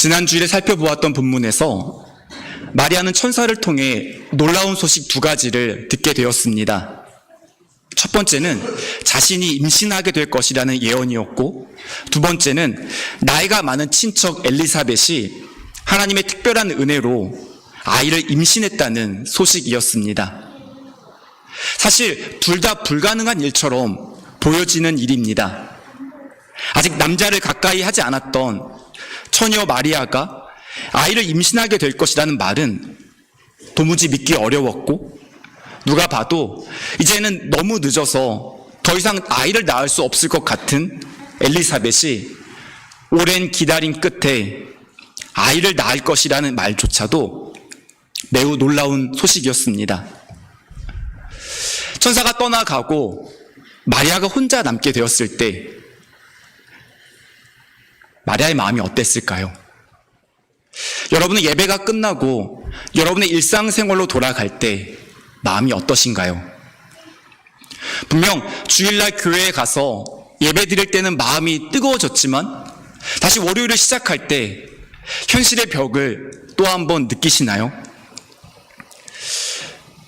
지난 주일에 살펴보았던 본문에서 마리아는 천사를 통해 놀라운 소식 두 가지를 듣게 되었습니다. 첫 번째는 자신이 임신하게 될 것이라는 예언이었고, 두 번째는 나이가 많은 친척 엘리사벳이 하나님의 특별한 은혜로 아이를 임신했다는 소식이었습니다. 사실 둘 다 불가능한 일처럼 보여지는 일입니다. 아직 남자를 가까이 하지 않았던 처녀 마리아가 아이를 임신하게 될 것이라는 말은 도무지 믿기 어려웠고, 누가 봐도 이제는 너무 늦어서 더 이상 아이를 낳을 수 없을 것 같은 엘리사벳이 오랜 기다림 끝에 아이를 낳을 것이라는 말조차도 매우 놀라운 소식이었습니다. 천사가 떠나가고 마리아가 혼자 남게 되었을 때 마리아의 마음이 어땠을까요? 여러분은 예배가 끝나고 여러분의 일상생활로 돌아갈 때 마음이 어떠신가요? 분명 주일날 교회에 가서 예배 드릴 때는 마음이 뜨거워졌지만 다시 월요일을 시작할 때 현실의 벽을 또 한 번 느끼시나요?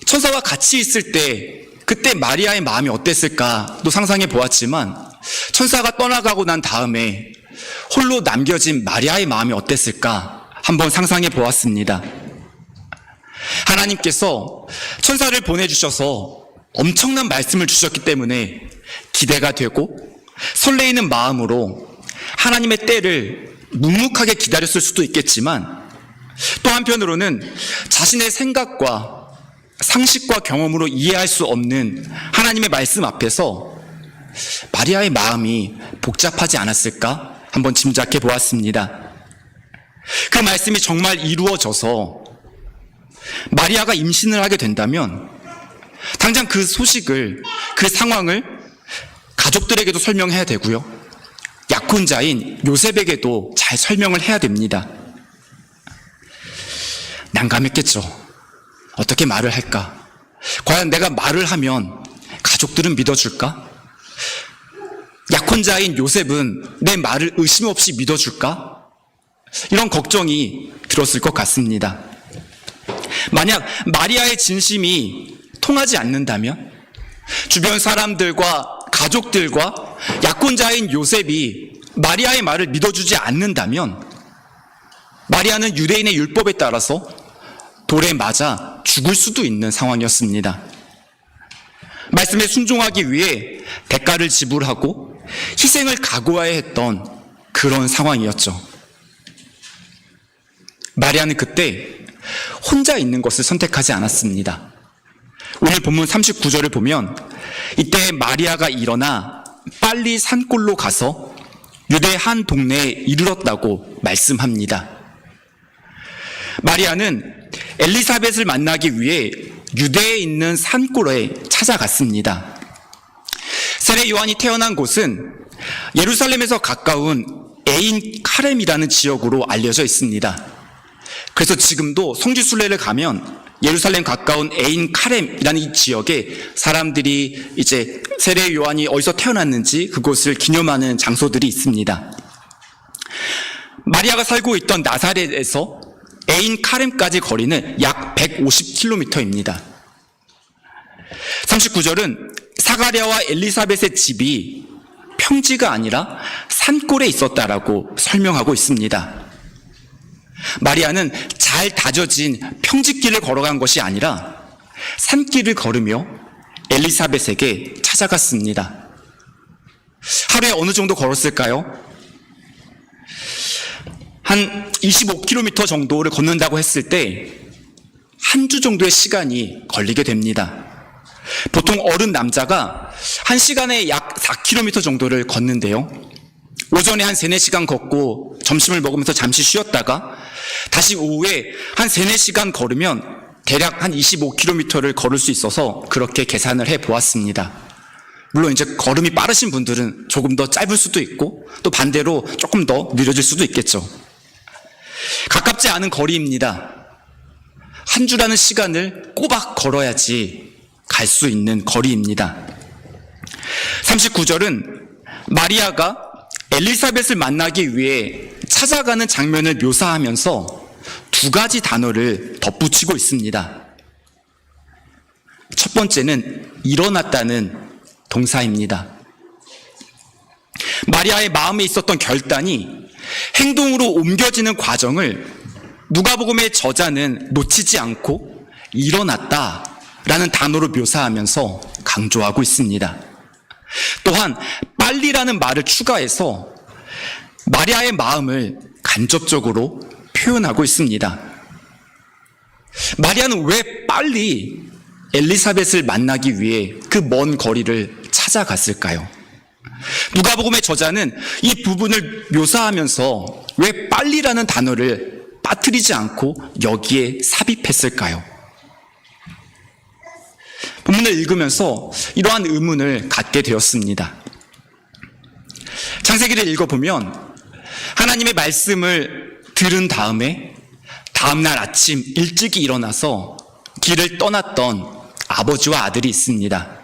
천사와 같이 있을 때 그때 마리아의 마음이 어땠을까도 상상해 보았지만, 천사가 떠나가고 난 다음에 홀로 남겨진 마리아의 마음이 어땠을까 한번 상상해 보았습니다. 하나님께서 천사를 보내주셔서 엄청난 말씀을 주셨기 때문에 기대가 되고 설레이는 마음으로 하나님의 때를 묵묵하게 기다렸을 수도 있겠지만, 또 한편으로는 자신의 생각과 상식과 경험으로 이해할 수 없는 하나님의 말씀 앞에서 마리아의 마음이 복잡하지 않았을까 한번 짐작해 보았습니다. 그 말씀이 정말 이루어져서 마리아가 임신을 하게 된다면 당장 그 소식을, 그 상황을 가족들에게도 설명해야 되고요, 약혼자인 요셉에게도 잘 설명을 해야 됩니다. 난감했겠죠. 어떻게 말을 할까? 과연 내가 말을 하면 가족들은 믿어줄까? 약혼자인 요셉은 내 말을 의심 없이 믿어줄까? 이런 걱정이 들었을 것 같습니다. 만약 마리아의 진심이 통하지 않는다면, 주변 사람들과 가족들과 약혼자인 요셉이 마리아의 말을 믿어주지 않는다면, 마리아는 유대인의 율법에 따라서 돌에 맞아 죽을 수도 있는 상황이었습니다. 말씀에 순종하기 위해 대가를 지불하고 희생을 각오해야 했던 그런 상황이었죠. 마리아는 그때 혼자 있는 것을 선택하지 않았습니다. 오늘 본문 39절을 보면 이때 마리아가 일어나 빨리 산골로 가서 유대 한 동네에 이르렀다고 말씀합니다. 마리아는 엘리사벳을 만나기 위해 유대에 있는 산골에 찾아갔습니다. 세례 요한이 태어난 곳은 예루살렘에서 가까운 에인 카렘이라는 지역으로 알려져 있습니다. 그래서 지금도 성지순례를 가면 예루살렘 가까운 에인 카렘이라는 이 지역에 사람들이 이제 세례 요한이 어디서 태어났는지 그곳을 기념하는 장소들이 있습니다. 마리아가 살고 있던 나사렛에서 에인 카렘까지 거리는 약 150km입니다. 39절은 사가랴와 엘리사벳의 집이 평지가 아니라 산골에 있었다라고 설명하고 있습니다. 마리아는 잘 다져진 평지길을 걸어간 것이 아니라 산길을 걸으며 엘리사벳에게 찾아갔습니다. 하루에 어느 정도 걸었을까요? 한 25km 정도를 걷는다고 했을 때 한 주 정도의 시간이 걸리게 됩니다. 보통 어른 남자가 한 시간에 약 4km 정도를 걷는데요, 오전에 한 3, 4시간 걷고 점심을 먹으면서 잠시 쉬었다가 다시 오후에 한 3, 4시간 걸으면 대략 한 25km를 걸을 수 있어서 그렇게 계산을 해보았습니다. 물론 이제 걸음이 빠르신 분들은 조금 더 짧을 수도 있고 또 반대로 조금 더 느려질 수도 있겠죠. 가깝지 않은 거리입니다. 한 주라는 시간을 꼬박 걸어야지 갈 수 있는 거리입니다. 39절은 마리아가 엘리사벳을 만나기 위해 찾아가는 장면을 묘사하면서 두 가지 단어를 덧붙이고 있습니다. 첫 번째는 일어났다는 동사입니다. 마리아의 마음에 있었던 결단이 행동으로 옮겨지는 과정을 누가복음의 저자는 놓치지 않고 일어났다라는 단어로 묘사하면서 강조하고 있습니다. 또한 빨리라는 말을 추가해서 마리아의 마음을 간접적으로 표현하고 있습니다. 마리아는 왜 빨리 엘리사벳을 만나기 위해 그 먼 거리를 찾아갔을까요? 누가복음의 저자는 이 부분을 묘사하면서 왜 빨리라는 단어를 빠뜨리지 않고 여기에 삽입했을까요? 본문을 읽으면서 이러한 의문을 갖게 되었습니다. 창세기를 읽어보면 하나님의 말씀을 들은 다음날 아침 일찍이 일어나서 길을 떠났던 아버지와 아들이 있습니다.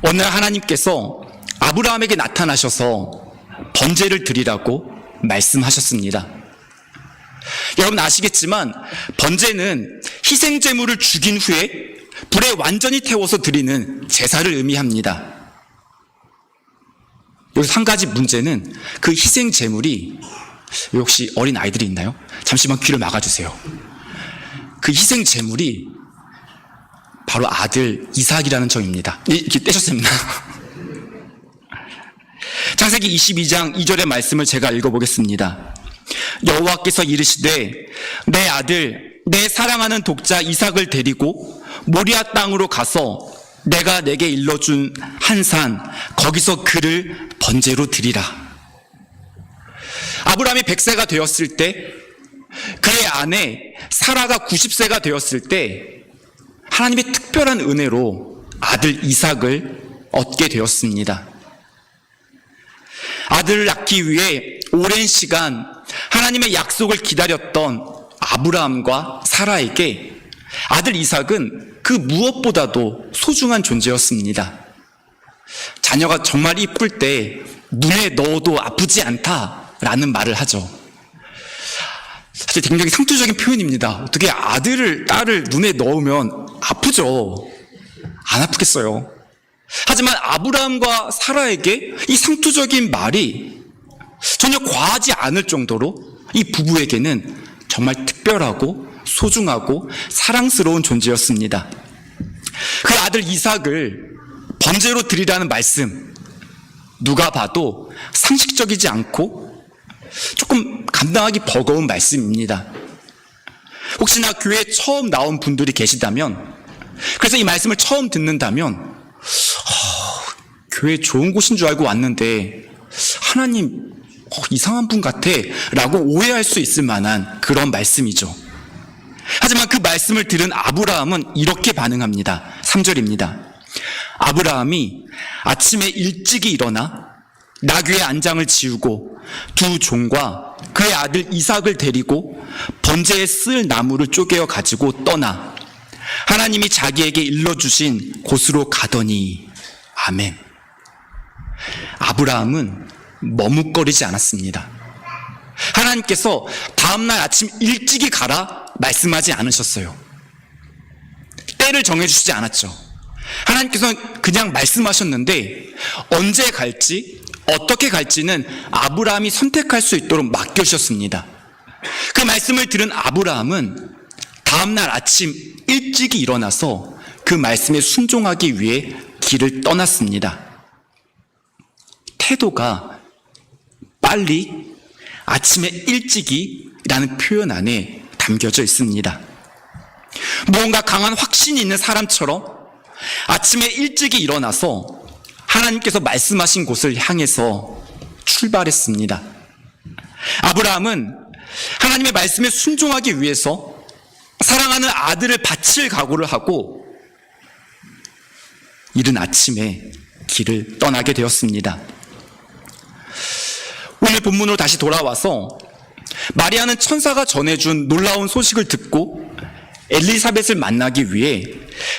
어느 날 하나님께서 아브라함에게 나타나셔서 번제를 드리라고 말씀하셨습니다. 여러분 아시겠지만 번제는 희생제물을 죽인 후에 불에 완전히 태워서 드리는 제사를 의미합니다. 여기서 한 가지 문제는 그 희생제물이, 혹시 어린 아이들이 있나요? 잠시만 귀를 막아주세요. 그 희생제물이 바로 아들 이삭이라는 점입니다. 이렇게 떼셨습니다. 창세기 22장 2절의 말씀을 제가 읽어보겠습니다. 여호와께서 이르시되 내 아들 내 사랑하는 독자 이삭을 데리고 모리아 땅으로 가서 내가 내게 일러준 한 산 거기서 그를 번제로 드리라. 아브라함이 100세가 되었을 때, 그의 아내 사라가 90세가 되었을 때 하나님의 특별한 은혜로 아들 이삭을 얻게 되었습니다. 아들을 낳기 위해 오랜 시간 하나님의 약속을 기다렸던 아브라함과 사라에게 아들 이삭은 그 무엇보다도 소중한 존재였습니다. 자녀가 정말 이쁠 때 눈에 넣어도 아프지 않다라는 말을 하죠. 사실 굉장히 상투적인 표현입니다. 어떻게 딸을 눈에 넣으면 아프죠. 안 아프겠어요. 하지만 아브라함과 사라에게 이 상투적인 말이 전혀 과하지 않을 정도로 이 부부에게는 정말 특별하고 소중하고 사랑스러운 존재였습니다. 그 아들 이삭을 번제로 드리라는 말씀, 누가 봐도 상식적이지 않고 조금 감당하기 버거운 말씀입니다. 혹시나 교회에 처음 나온 분들이 계시다면, 그래서 이 말씀을 처음 듣는다면 교회 좋은 곳인 줄 알고 왔는데 하나님 이상한 분 같아 라고 오해할 수 있을 만한 그런 말씀이죠. 하지만 그 말씀을 들은 아브라함은 이렇게 반응합니다. 3절입니다. 아브라함이 아침에 일찍이 일어나 나귀의 안장을 지우고 두 종과 그의 아들 이삭을 데리고 번제에 쓸 나무를 쪼개어 가지고 떠나 하나님이 자기에게 일러주신 곳으로 가더니. 아멘. 아브라함은 머뭇거리지 않았습니다. 하나님께서 다음날 아침 일찍이 가라 말씀하지 않으셨어요. 때를 정해주시지 않았죠. 하나님께서는 그냥 말씀하셨는데 언제 갈지 어떻게 갈지는 아브라함이 선택할 수 있도록 맡겨주셨습니다. 그 말씀을 들은 아브라함은 다음날 아침 일찍이 일어나서 그 말씀에 순종하기 위해 길을 떠났습니다. 태도가 빨리, 아침에 일찍이라는 표현 안에 담겨져 있습니다. 무언가 강한 확신이 있는 사람처럼 아침에 일찍이 일어나서 하나님께서 말씀하신 곳을 향해서 출발했습니다. 아브라함은 하나님의 말씀에 순종하기 위해서 사랑하는 아들을 바칠 각오를 하고 이른 아침에 길을 떠나게 되었습니다. 오늘 본문으로 다시 돌아와서 마리아는 천사가 전해준 놀라운 소식을 듣고 엘리사벳을 만나기 위해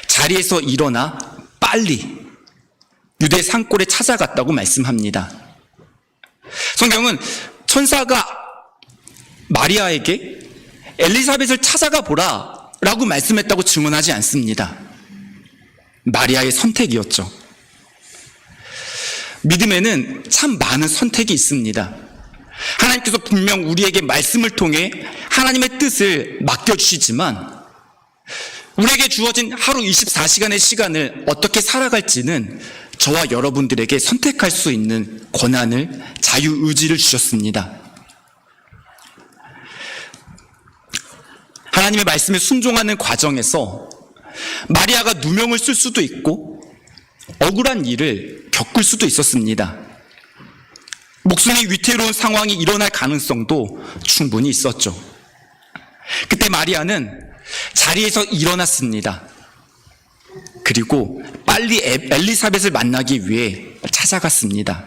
자리에서 일어나 빨리 유대 산골에 찾아갔다고 말씀합니다. 성경은 천사가 마리아에게 엘리사벳을 찾아가 보라 라고 말씀했다고 증언하지 않습니다. 마리아의 선택이었죠. 믿음에는 참 많은 선택이 있습니다. 하나님께서 분명 우리에게 말씀을 통해 하나님의 뜻을 맡겨주시지만 우리에게 주어진 하루 24시간의 시간을 어떻게 살아갈지는 저와 여러분들에게 선택할 수 있는 권한을, 자유의지를 주셨습니다. 하나님의 말씀에 순종하는 과정에서 마리아가 누명을 쓸 수도 있고 억울한 일을 겪을 수도 있었습니다. 목숨이 위태로운 상황이 일어날 가능성도 충분히 있었죠. 그때 마리아는 자리에서 일어났습니다. 그리고 빨리 엘리사벳을 만나기 위해 찾아갔습니다.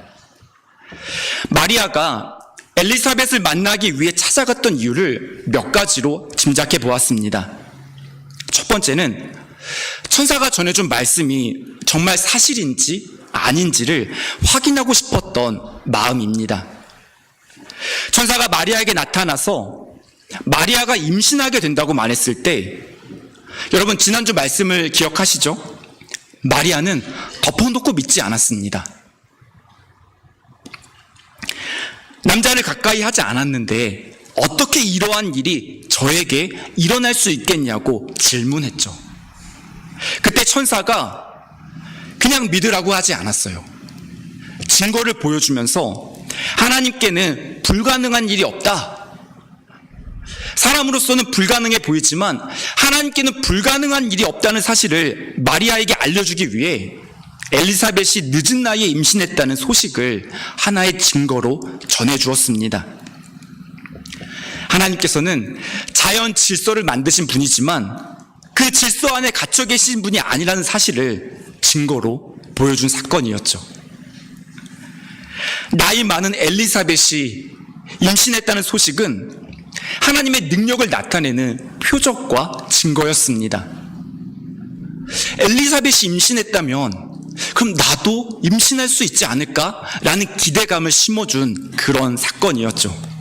마리아가 엘리사벳을 만나기 위해 찾아갔던 이유를 몇 가지로 짐작해 보았습니다. 첫 번째는 천사가 전해준 말씀이 정말 사실인지 아닌지를 확인하고 싶었던 마음입니다. 천사가 마리아에게 나타나서 마리아가 임신하게 된다고 말했을 때, 여러분 지난주 말씀을 기억하시죠? 마리아는 덮어놓고 믿지 않았습니다. 남자를 가까이 하지 않았는데 어떻게 이러한 일이 저에게 일어날 수 있겠냐고 질문했죠. 그때 천사가 그냥 믿으라고 하지 않았어요. 증거를 보여주면서 하나님께는 불가능한 일이 없다. 사람으로서는 불가능해 보이지만 하나님께는 불가능한 일이 없다는 사실을 마리아에게 알려주기 위해 엘리사벳이 늦은 나이에 임신했다는 소식을 하나의 증거로 전해주었습니다. 하나님께서는 자연 질서를 만드신 분이지만 그 질서 안에 갇혀 계신 분이 아니라는 사실을 증거로 보여준 사건이었죠. 나이 많은 엘리사벳이 임신했다는 소식은 하나님의 능력을 나타내는 표적과 증거였습니다. 엘리사벳이 임신했다면 그럼 나도 임신할 수 있지 않을까라는 기대감을 심어준 그런 사건이었죠.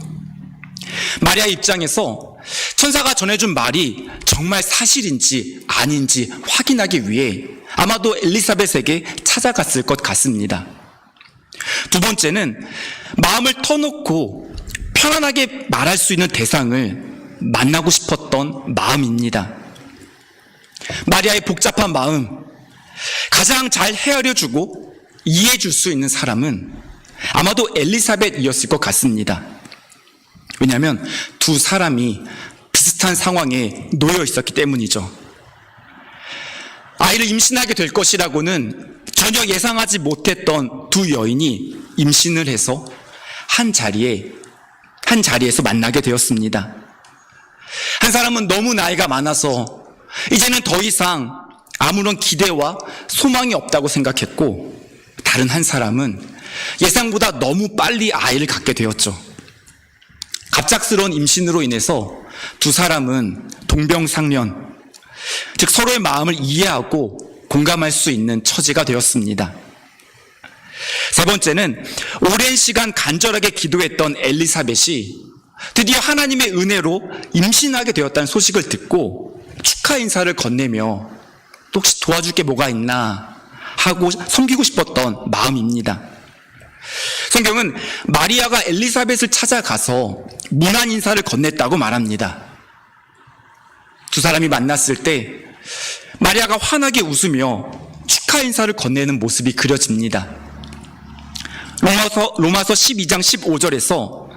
마리아 입장에서 천사가 전해준 말이 정말 사실인지 아닌지 확인하기 위해 아마도 엘리사벳에게 찾아갔을 것 같습니다. 두 번째는 마음을 터놓고 편안하게 말할 수 있는 대상을 만나고 싶었던 마음입니다. 마리아의 복잡한 마음, 가장 잘 헤아려주고 이해해줄 수 있는 사람은 아마도 엘리사벳이었을 것 같습니다. 왜냐하면 두 사람이 비슷한 상황에 놓여 있었기 때문이죠. 아이를 임신하게 될 것이라고는 전혀 예상하지 못했던 두 여인이 임신을 해서 한 자리에서 만나게 되었습니다. 한 사람은 너무 나이가 많아서 이제는 더 이상 아무런 기대와 소망이 없다고 생각했고, 다른 한 사람은 예상보다 너무 빨리 아이를 갖게 되었죠. 갑작스러운 임신으로 인해서 두 사람은 동병상련, 즉 서로의 마음을 이해하고 공감할 수 있는 처지가 되었습니다. 세 번째는 오랜 시간 간절하게 기도했던 엘리사벳이 드디어 하나님의 은혜로 임신하게 되었다는 소식을 듣고 축하 인사를 건네며 또 혹시 도와줄 게 뭐가 있나 하고 섬기고 싶었던 마음입니다. 성경은 마리아가 엘리사벳을 찾아가서 문안 인사를 건넸다고 말합니다. 두 사람이 만났을 때 마리아가 환하게 웃으며 축하 인사를 건네는 모습이 그려집니다. 로마서 12장 15절에서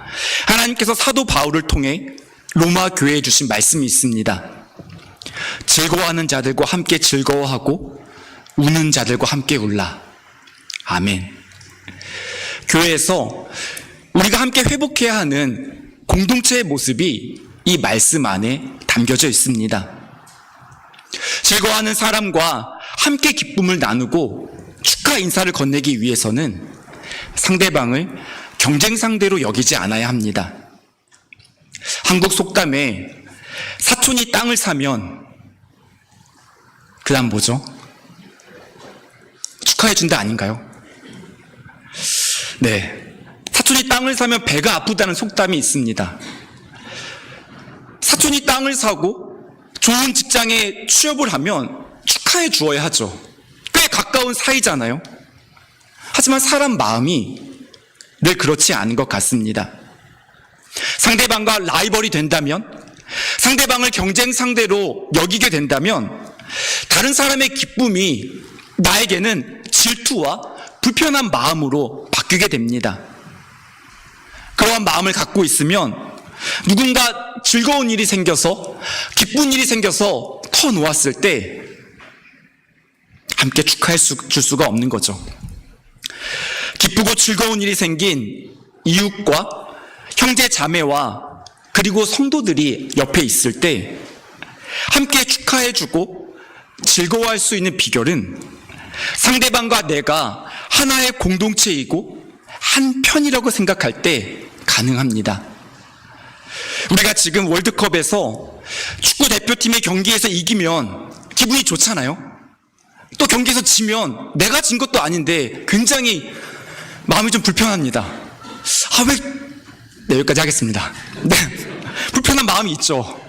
하나님께서 사도 바울을 통해 로마 교회에 주신 말씀이 있습니다. 즐거워하는 자들과 함께 즐거워하고 우는 자들과 함께 울라. 아멘. 교회에서 우리가 함께 회복해야 하는 공동체의 모습이 이 말씀 안에 담겨져 있습니다. 즐거워하는 사람과 함께 기쁨을 나누고 축하 인사를 건네기 위해서는 상대방을 경쟁 상대로 여기지 않아야 합니다. 한국 속담에 사촌이 땅을 사면 그 다음 뭐죠? 축하해준다 아닌가요? 네. 사촌이 땅을 사면 배가 아프다는 속담이 있습니다. 사촌이 땅을 사고 좋은 직장에 취업을 하면 축하해 주어야 하죠. 꽤 가까운 사이잖아요. 하지만 사람 마음이 늘 그렇지 않은 것 같습니다. 상대방과 라이벌이 된다면, 상대방을 경쟁 상대로 여기게 된다면 다른 사람의 기쁨이 나에게는 질투와 불편한 마음으로 바뀌게 됩니다. 그러한 마음을 갖고 있으면 누군가 즐거운 일이 생겨서, 기쁜 일이 생겨서 터놓았을 때 함께 축하해 줄 수가 없는 거죠. 기쁘고 즐거운 일이 생긴 이웃과 형제 자매와 그리고 성도들이 옆에 있을 때 함께 축하해주고 즐거워할 수 있는 비결은 상대방과 내가 하나의 공동체이고 한 편이라고 생각할 때 가능합니다. 우리가 지금 월드컵에서 축구 대표팀의 경기에서 이기면 기분이 좋잖아요. 또 경기에서 지면 내가 진 것도 아닌데 굉장히 마음이 좀 불편합니다. 네, 여기까지 하겠습니다. 네, 불편한 마음이 있죠.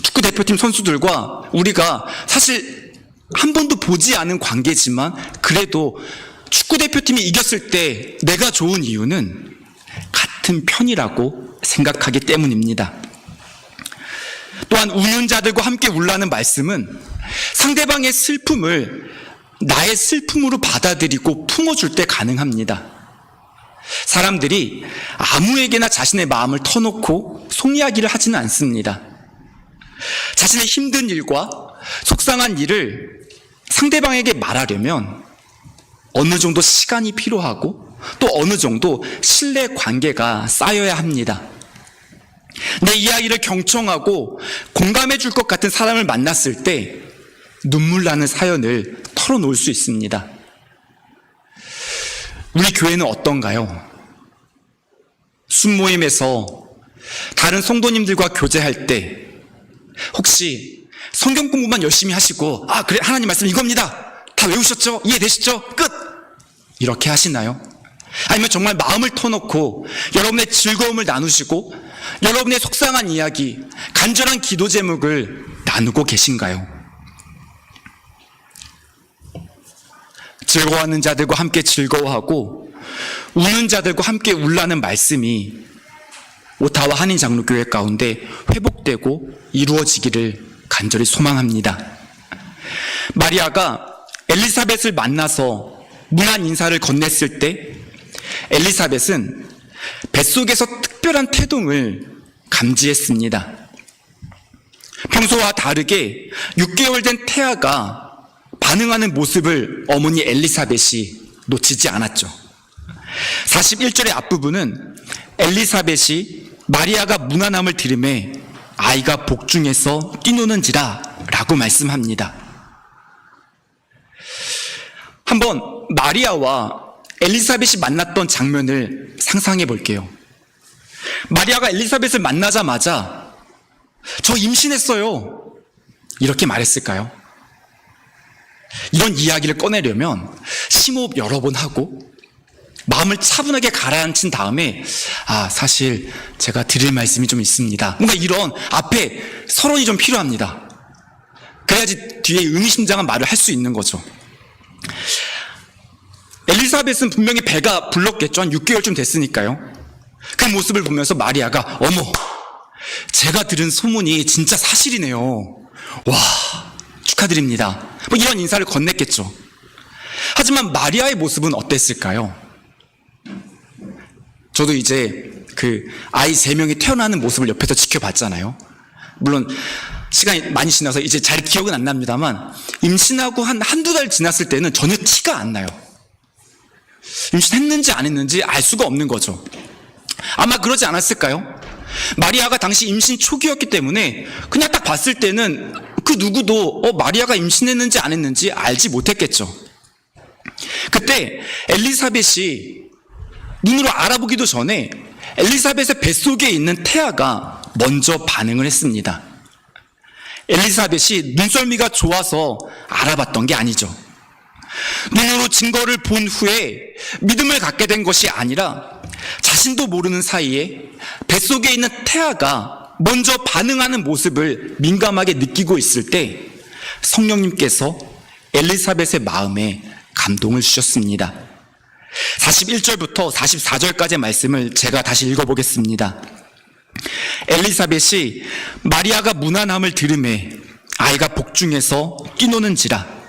축구 대표팀 선수들과 우리가 사실 한 번도 보지 않은 관계지만 그래도 축구 대표팀이 이겼을 때 내가 좋은 이유는 같은 편이라고 생각하기 때문입니다. 또한 우는 자들과 함께 울라는 말씀은 상대방의 슬픔을 나의 슬픔으로 받아들이고 품어줄 때 가능합니다. 사람들이 아무에게나 자신의 마음을 터놓고 속 이야기를 하지는 않습니다. 자신의 힘든 일과 속상한 일을 상대방에게 말하려면 어느 정도 시간이 필요하고 또 어느 정도 신뢰 관계가 쌓여야 합니다. 내 이야기를 경청하고 공감해 줄 것 같은 사람을 만났을 때 눈물 나는 사연을 털어놓을 수 있습니다. 우리 교회는 어떤가요? 순모임에서 다른 성도님들과 교제할 때 혹시 성경 공부만 열심히 하시고 그래 하나님 말씀 이겁니다. 다 외우셨죠? 이해되시죠? 끝! 이렇게 하시나요? 아니면 정말 마음을 터놓고 여러분의 즐거움을 나누시고 여러분의 속상한 이야기, 간절한 기도 제목을 나누고 계신가요? 즐거워하는 자들과 함께 즐거워하고 우는 자들과 함께 울라는 말씀이 오타와 한인장로교회 가운데 회복되고 이루어지기를 간절히 소망합니다. 마리아가 엘리사벳을 만나서 문안 인사를 건넸을 때 엘리사벳은 뱃속에서 특별한 태동을 감지했습니다. 평소와 다르게 6개월 된 태아가 반응하는 모습을 어머니 엘리사벳이 놓치지 않았죠. 41절의 앞부분은 엘리사벳이 마리아가 문안함을 들음에 아이가 복중에서 뛰노는지라 라고 말씀합니다. 한번 마리아와 엘리사벳이 만났던 장면을 상상해 볼게요. 마리아가 엘리사벳을 만나자마자 저 임신했어요 이렇게 말했을까요? 이런 이야기를 꺼내려면 심호흡 여러 번 하고 마음을 차분하게 가라앉힌 다음에 사실 제가 드릴 말씀이 좀 있습니다. 뭔가 이런 앞에 서론이 좀 필요합니다. 그래야지 뒤에 의미심장한 말을 할 수 있는 거죠. 엘리사벳은 분명히 배가 불렀겠죠. 한 6개월쯤 됐으니까요. 그 모습을 보면서 마리아가 어머, 제가 들은 소문이 진짜 사실이네요. 와, 축하드립니다. 뭐 이런 인사를 건넸겠죠. 하지만 마리아의 모습은 어땠을까요? 저도 이제 그 아이 3명이 태어나는 모습을 옆에서 지켜봤잖아요. 물론 시간이 많이 지나서 이제 잘 기억은 안 납니다만 임신하고 한두 달 지났을 때는 전혀 티가 안 나요. 임신했는지 안 했는지 알 수가 없는 거죠. 아마 그러지 않았을까요? 마리아가 당시 임신 초기였기 때문에 그냥 딱 봤을 때는 그 누구도 마리아가 임신했는지 안 했는지 알지 못했겠죠. 그때 엘리사벳이 눈으로 알아보기도 전에 엘리사벳의 뱃속에 있는 태아가 먼저 반응을 했습니다. 엘리사벳이 눈썰미가 좋아서 알아봤던 게 아니죠. 눈으로 증거를 본 후에 믿음을 갖게 된 것이 아니라 자신도 모르는 사이에 뱃속에 있는 태아가 먼저 반응하는 모습을 민감하게 느끼고 있을 때 성령님께서 엘리사벳의 마음에 감동을 주셨습니다. 41절부터 44절까지의 말씀을 제가 다시 읽어보겠습니다. 엘리사벳이 마리아가 문안함을 들으매 아이가 복중에서 뛰노는지라.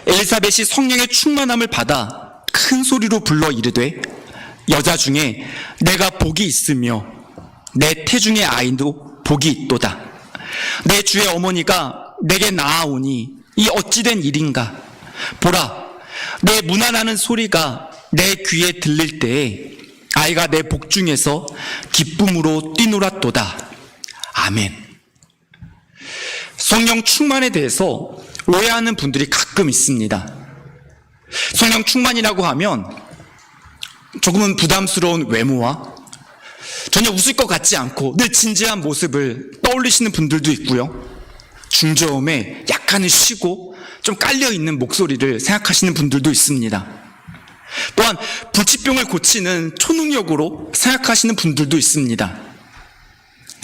엘리사벳이 성령의 충만함을 받아 큰 소리로 불러 이르되 여자 중에 내가 복이 있으며 내 태중의 아이도 복이 있도다. 내 주의 어머니가 내게 나아오니 이 어찌된 일인가. 보라, 내 문안하는 소리가 내 귀에 들릴 때에 아이가 내 복중에서 기쁨으로 뛰놀았도다. 아멘. 성령 충만에 대해서 오해하는 분들이 가끔 있습니다. 성령 충만이라고 하면 조금은 부담스러운 외모와 전혀 웃을 것 같지 않고 늘 진지한 모습을 떠올리시는 분들도 있고요. 중저음에 약간은 쉬고 좀 깔려있는 목소리를 생각하시는 분들도 있습니다. 또한 불치병을 고치는 초능력으로 생각하시는 분들도 있습니다.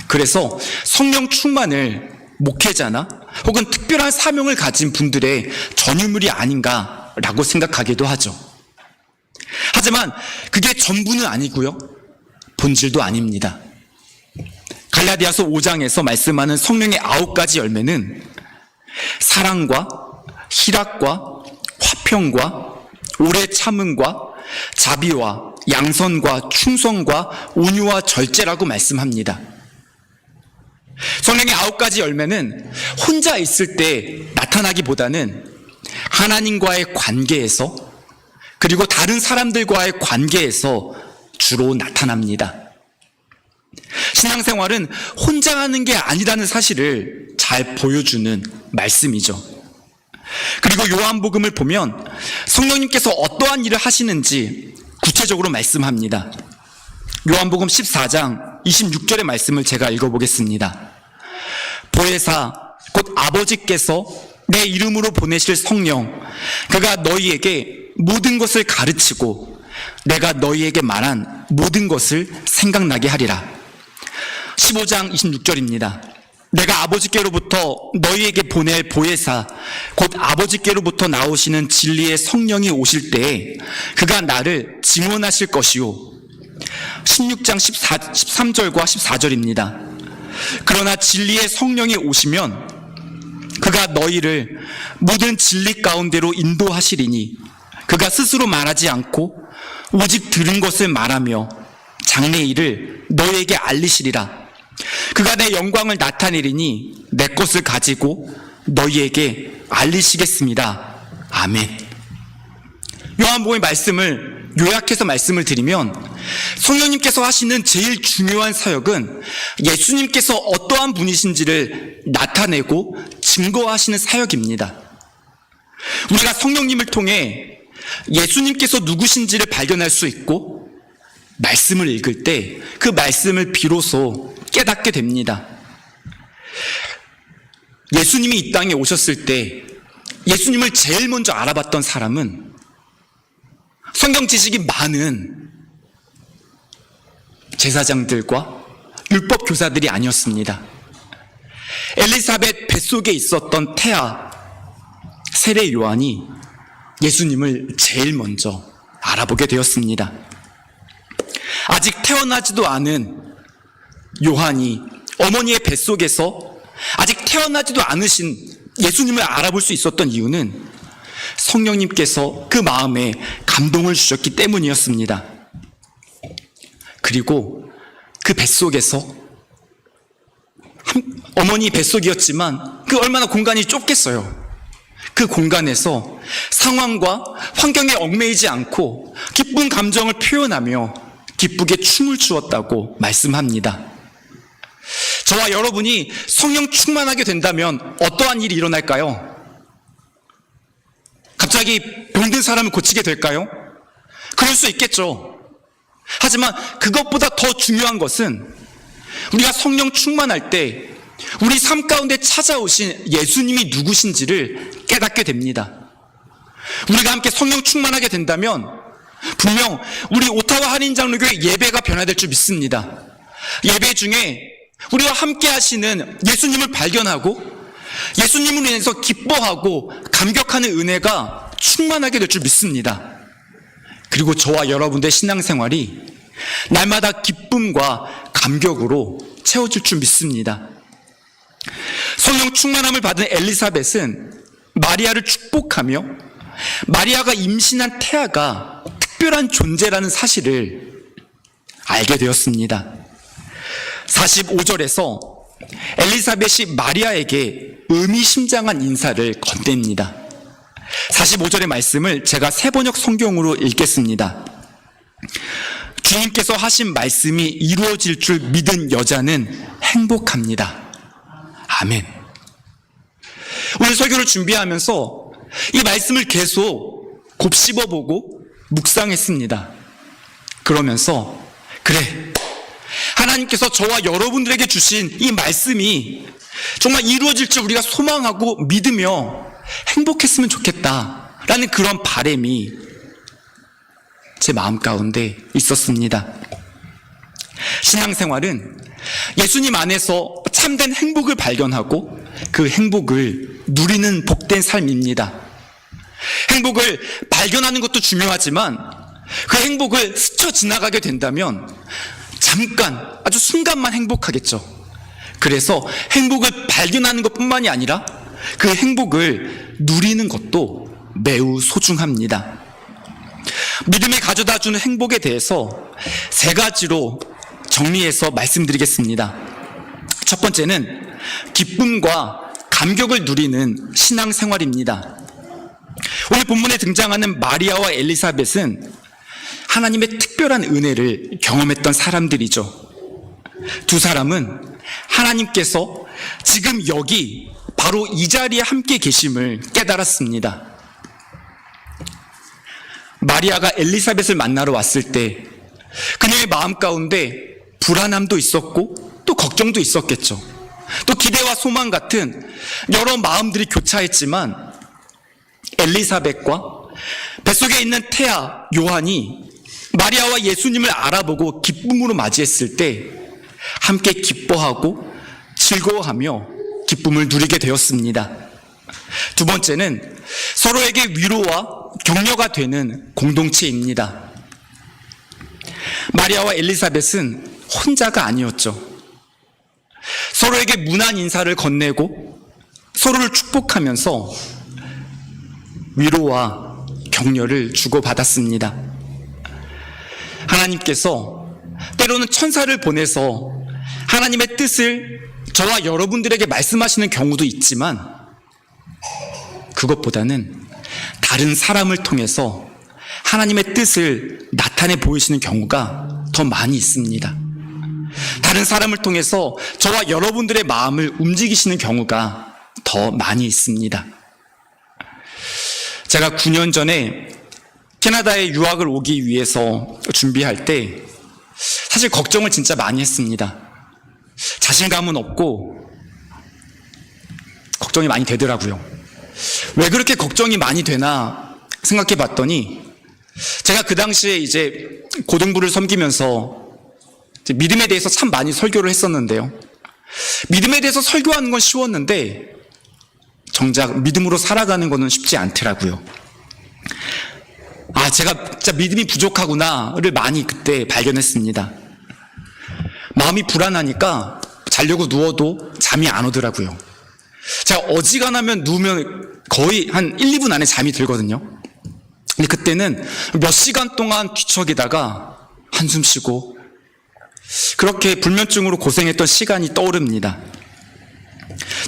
그래서 성령 충만을 목회자나 혹은 특별한 사명을 가진 분들의 전유물이 아닌가라고 생각하기도 하죠. 하지만 그게 전부는 아니고요. 본질도 아닙니다. 갈라디아서 5장에서 말씀하는 성령의 9가지 열매는 사랑과 희락과 화평과 오래 참음과 자비와 양선과 충성과 온유와 절제라고 말씀합니다. 성령의 9가지 열매는 혼자 있을 때 나타나기보다는 하나님과의 관계에서 그리고 다른 사람들과의 관계에서 주로 나타납니다. 신앙생활은 혼자 하는 게 아니라는 사실을 잘 보여주는 말씀이죠. 그리고 요한복음을 보면 성령님께서 어떠한 일을 하시는지 구체적으로 말씀합니다. 요한복음 14장 26절의 말씀을 제가 읽어보겠습니다. 보혜사 곧 아버지께서 내 이름으로 보내실 성령 그가 너희에게 모든 것을 가르치고 내가 너희에게 말한 모든 것을 생각나게 하리라. 15장 26절입니다. 내가 아버지께로부터 너희에게 보낼 보혜사 곧 아버지께로부터 나오시는 진리의 성령이 오실 때에 그가 나를 증언하실 것이요. 16장 13절과 14절입니다. 그러나 진리의 성령이 오시면 그가 너희를 모든 진리 가운데로 인도하시리니 그가 스스로 말하지 않고 오직 들은 것을 말하며 장래 일을 너희에게 알리시리라. 그가 내 영광을 나타내리니 내 것을 가지고 너희에게 알리시겠습니다. 아멘. 요한복음의 말씀을 요약해서 말씀을 드리면 성령님께서 하시는 제일 중요한 사역은 예수님께서 어떠한 분이신지를 나타내고 증거하시는 사역입니다. 우리가 성령님을 통해 예수님께서 누구신지를 발견할 수 있고 말씀을 읽을 때 그 말씀을 비로소 깨닫게 됩니다. 예수님이 이 땅에 오셨을 때 예수님을 제일 먼저 알아봤던 사람은 성경 지식이 많은 제사장들과 율법 교사들이 아니었습니다. 엘리사벳 뱃속에 있었던 태아 세례 요한이 예수님을 제일 먼저 알아보게 되었습니다. 아직 태어나지도 않은 요한이 어머니의 뱃속에서 아직 태어나지도 않으신 예수님을 알아볼 수 있었던 이유는 성령님께서 그 마음에 감동을 주셨기 때문이었습니다. 그리고 그 뱃속에서 어머니 뱃속이었지만 그 얼마나 공간이 좁겠어요. 그 공간에서 상황과 환경에 얽매이지 않고 기쁜 감정을 표현하며 기쁘게 춤을 추었다고 말씀합니다. 저와 여러분이 성령 충만하게 된다면 어떠한 일이 일어날까요? 갑자기 병든 사람을 고치게 될까요? 그럴 수 있겠죠. 하지만 그것보다 더 중요한 것은 우리가 성령 충만할 때 우리 삶 가운데 찾아오신 예수님이 누구신지를 깨닫게 됩니다. 우리가 함께 성령 충만하게 된다면 분명 우리 오타와 한인장로교회 예배가 변화될 줄 믿습니다. 예배 중에 우리와 함께 하시는 예수님을 발견하고 예수님으로 인해서 기뻐하고 감격하는 은혜가 충만하게 될 줄 믿습니다. 그리고 저와 여러분들의 신앙생활이 날마다 기쁨과 감격으로 채워질 줄 믿습니다. 성령 충만함을 받은 엘리사벳은 마리아를 축복하며 마리아가 임신한 태아가 특별한 존재라는 사실을 알게 되었습니다. 45절에서 엘리사벳이 마리아에게 의미심장한 인사를 건넵니다. 45절의 말씀을 제가 새번역 성경으로 읽겠습니다. 주님께서 하신 말씀이 이루어질 줄 믿은 여자는 행복합니다. 아멘. 오늘 설교를 준비하면서 이 말씀을 계속 곱씹어보고 묵상했습니다. 그러면서 그래, 하나님께서 저와 여러분들에게 주신 이 말씀이 정말 이루어질 줄 우리가 소망하고 믿으며 행복했으면 좋겠다라는 그런 바람이 제 마음 가운데 있었습니다. 신앙생활은 예수님 안에서 참된 행복을 발견하고 그 행복을 누리는 복된 삶입니다. 행복을 발견하는 것도 중요하지만 그 행복을 스쳐 지나가게 된다면 잠깐, 아주 순간만 행복하겠죠. 그래서 행복을 발견하는 것뿐만이 아니라 그 행복을 누리는 것도 매우 소중합니다. 믿음이 가져다주는 행복에 대해서 세 가지로 정리해서 말씀드리겠습니다. 첫 번째는 기쁨과 감격을 누리는 신앙생활입니다. 오늘 본문에 등장하는 마리아와 엘리사벳은 하나님의 특별한 은혜를 경험했던 사람들이죠. 두 사람은 하나님께서 지금 여기 바로 이 자리에 함께 계심을 깨달았습니다. 마리아가 엘리사벳을 만나러 왔을 때 그녀의 마음 가운데 불안함도 있었고 또 걱정도 있었겠죠. 또 기대와 소망 같은 여러 마음들이 교차했지만 엘리사벳과 뱃속에 있는 태아 요한이 마리아와 예수님을 알아보고 기쁨으로 맞이했을 때 함께 기뻐하고 즐거워하며 기쁨을 누리게 되었습니다. 두 번째는 서로에게 위로와 격려가 되는 공동체입니다. 마리아와 엘리사벳은 혼자가 아니었죠. 서로에게 문안 인사를 건네고 서로를 축복하면서 위로와 격려를 주고받았습니다. 하나님께서 때로는 천사를 보내서 하나님의 뜻을 저와 여러분들에게 말씀하시는 경우도 있지만 그것보다는 다른 사람을 통해서 하나님의 뜻을 나타내 보이시는 경우가 더 많이 있습니다. 다른 사람을 통해서 저와 여러분들의 마음을 움직이시는 경우가 더 많이 있습니다. 제가 9년 전에 캐나다에 유학을 오기 위해서 준비할 때 사실 걱정을 진짜 많이 했습니다. 자신감은 없고 걱정이 많이 되더라고요. 왜 그렇게 걱정이 많이 되나 생각해 봤더니 제가 그 당시에 이제 고등부를 섬기면서 믿음에 대해서 참 많이 설교를 했었는데요. 믿음에 대해서 설교하는 건 쉬웠는데 정작 믿음으로 살아가는 거는 쉽지 않더라고요. 제가 진짜 믿음이 부족하구나를 많이 그때 발견했습니다. 마음이 불안하니까 자려고 누워도 잠이 안 오더라고요. 제가 어지간하면 누우면 거의 한 1, 2분 안에 잠이 들거든요. 근데 그때는 몇 시간 동안 뒤척이다가 한숨 쉬고 그렇게 불면증으로 고생했던 시간이 떠오릅니다.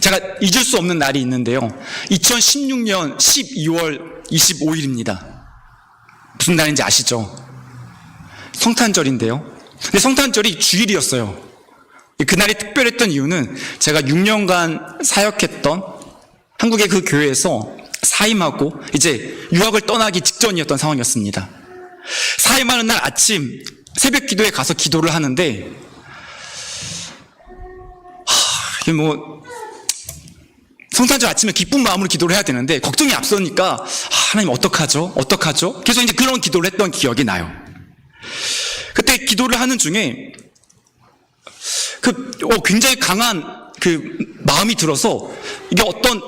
제가 잊을 수 없는 날이 있는데요. 2016년 12월 25일입니다. 무슨 날인지 아시죠? 성탄절인데요. 근데 성탄절이 주일이었어요. 그날이 특별했던 이유는 제가 6년간 사역했던 한국의 그 교회에서 사임하고 이제 유학을 떠나기 직전이었던 상황이었습니다. 사임하는 날 아침 새벽 기도에 가서 기도를 하는데 이게 성탄절 아침에 기쁜 마음으로 기도를 해야 되는데 걱정이 앞서니까 하나님 어떡하죠? 어떡하죠? 계속 이제 그런 기도를 했던 기억이 나요. 그때 기도를 하는 중에 굉장히 강한 마음이 들어서 이게 어떤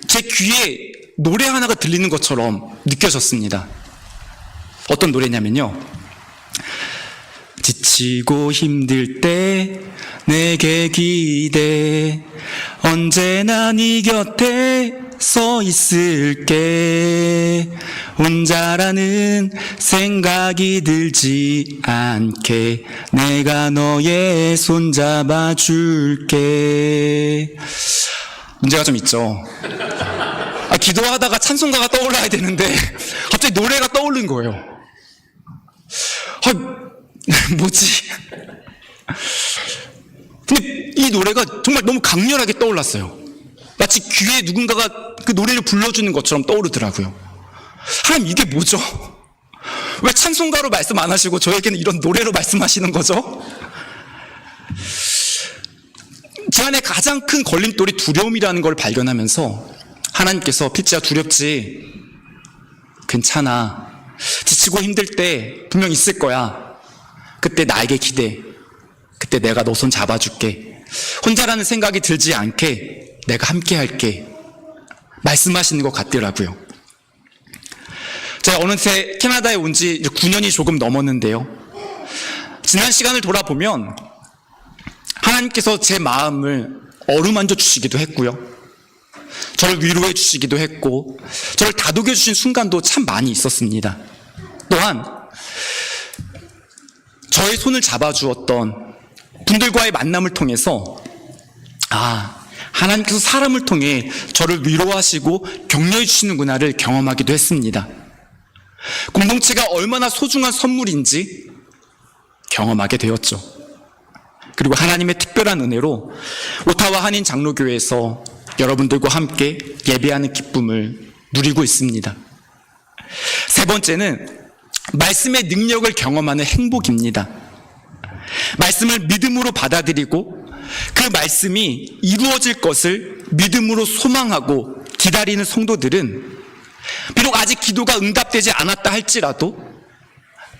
제 귀에 노래 하나가 들리는 것처럼 느껴졌습니다. 어떤 노래냐면요. 지치고 힘들 때 내게 기대 언제나 네 곁에 서 있을게 혼자라는 생각이 들지 않게 내가 너의 손 잡아줄게. 문제가 좀 있죠. 기도하다가 찬송가가 떠올라야 되는데 갑자기 노래가 떠오른 거예요. 뭐지? 근데 이 노래가 정말 너무 강렬하게 떠올랐어요. 마치 귀에 누군가가 그 노래를 불러주는 것처럼 떠오르더라고요. 하나님, 이게 뭐죠? 왜 찬송가로 말씀 안 하시고 저에게는 이런 노래로 말씀하시는 거죠? 제 안에 가장 큰 걸림돌이 두려움이라는 걸 발견하면서 하나님께서 필지야 두렵지? 괜찮아. 지치고 힘들 때 분명 있을 거야. 그때 나에게 기대. 그때 내가 너 손 잡아줄게. 혼자라는 생각이 들지 않게 내가 함께 할게. 말씀하시는 것 같더라고요. 제가 어느새 캐나다에 온 지 9년이 조금 넘었는데요. 지난 시간을 돌아보면 하나님께서 제 마음을 어루만져 주시기도 했고요. 저를 위로해 주시기도 했고 저를 다독여 주신 순간도 참 많이 있었습니다. 또한 저의 손을 잡아주었던 분들과의 만남을 통해서 하나님께서 사람을 통해 저를 위로하시고 격려해 주시는구나를 경험하기도 했습니다. 공동체가 얼마나 소중한 선물인지 경험하게 되었죠. 그리고 하나님의 특별한 은혜로 오타와 한인 장로교회에서 여러분들과 함께 예배하는 기쁨을 누리고 있습니다. 세 번째는 말씀의 능력을 경험하는 행복입니다. 말씀을 믿음으로 받아들이고 그 말씀이 이루어질 것을 믿음으로 소망하고 기다리는 성도들은 비록 아직 기도가 응답되지 않았다 할지라도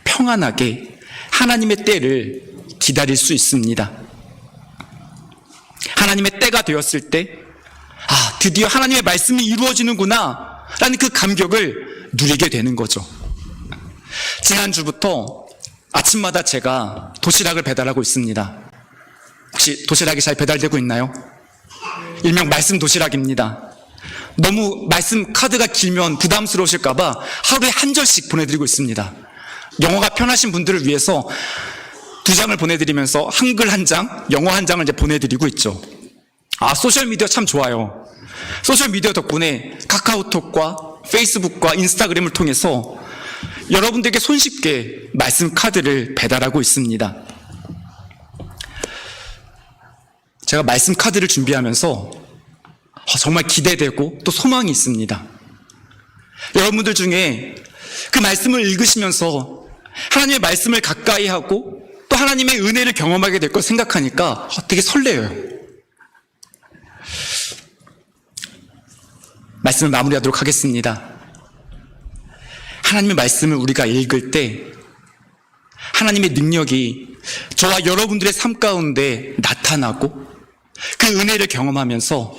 평안하게 하나님의 때를 기다릴 수 있습니다. 하나님의 때가 되었을 때 드디어 하나님의 말씀이 이루어지는구나 라는 그 감격을 누리게 되는 거죠. 지난주부터 아침마다 제가 도시락을 배달하고 있습니다. 혹시 도시락이 잘 배달되고 있나요? 일명 말씀 도시락입니다. 너무 말씀 카드가 길면 부담스러우실까봐 하루에 한 절씩 보내드리고 있습니다. 영어가 편하신 분들을 위해서 2장을 보내드리면서 한글 1장, 영어 1장을 이제 보내드리고 있죠. 소셜미디어 참 좋아요. 소셜미디어 덕분에 카카오톡과 페이스북과 인스타그램을 통해서 여러분들에게 손쉽게 말씀 카드를 배달하고 있습니다. 제가 말씀 카드를 준비하면서 정말 기대되고 또 소망이 있습니다. 여러분들 중에 그 말씀을 읽으시면서 하나님의 말씀을 가까이 하고 또 하나님의 은혜를 경험하게 될 걸 생각하니까 되게 설레요. 말씀을 마무리하도록 하겠습니다. 하나님의 말씀을 우리가 읽을 때 하나님의 능력이 저와 여러분들의 삶 가운데 나타나고 그 은혜를 경험하면서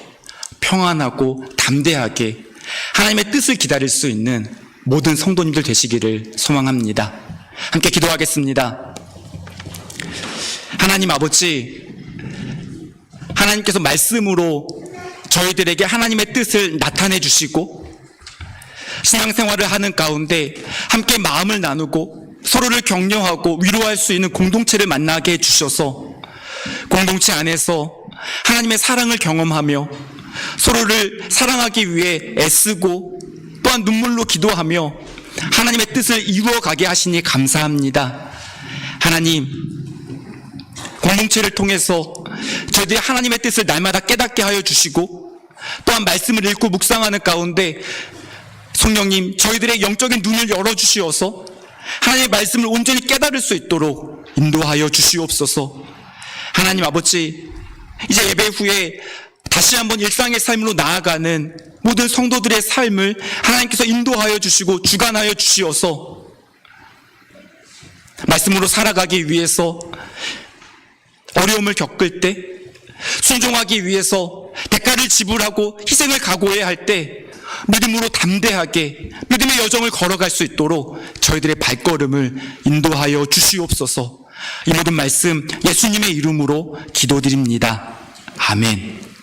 평안하고 담대하게 하나님의 뜻을 기다릴 수 있는 모든 성도님들 되시기를 소망합니다. 함께 기도하겠습니다. 하나님 아버지, 하나님께서 말씀으로 저희들에게 하나님의 뜻을 나타내 주시고 신앙생활을 하는 가운데 함께 마음을 나누고 서로를 격려하고 위로할 수 있는 공동체를 만나게 해주셔서 공동체 안에서 하나님의 사랑을 경험하며 서로를 사랑하기 위해 애쓰고 또한 눈물로 기도하며 하나님의 뜻을 이루어가게 하시니 감사합니다. 하나님, 공동체를 통해서 저희들이 하나님의 뜻을 날마다 깨닫게 하여 주시고 또한 말씀을 읽고 묵상하는 가운데 성령님, 저희들의 영적인 눈을 열어주시어서 하나님의 말씀을 온전히 깨달을 수 있도록 인도하여 주시옵소서. 하나님 아버지, 이제 예배 후에 다시 한번 일상의 삶으로 나아가는 모든 성도들의 삶을 하나님께서 인도하여 주시고 주관하여 주시어서 말씀으로 살아가기 위해서 어려움을 겪을 때, 순종하기 위해서 대가를 지불하고 희생을 각오해야 할 때 믿음으로 담대하게 믿음의 여정을 걸어갈 수 있도록 저희들의 발걸음을 인도하여 주시옵소서. 이 모든 말씀 예수님의 이름으로 기도드립니다. 아멘.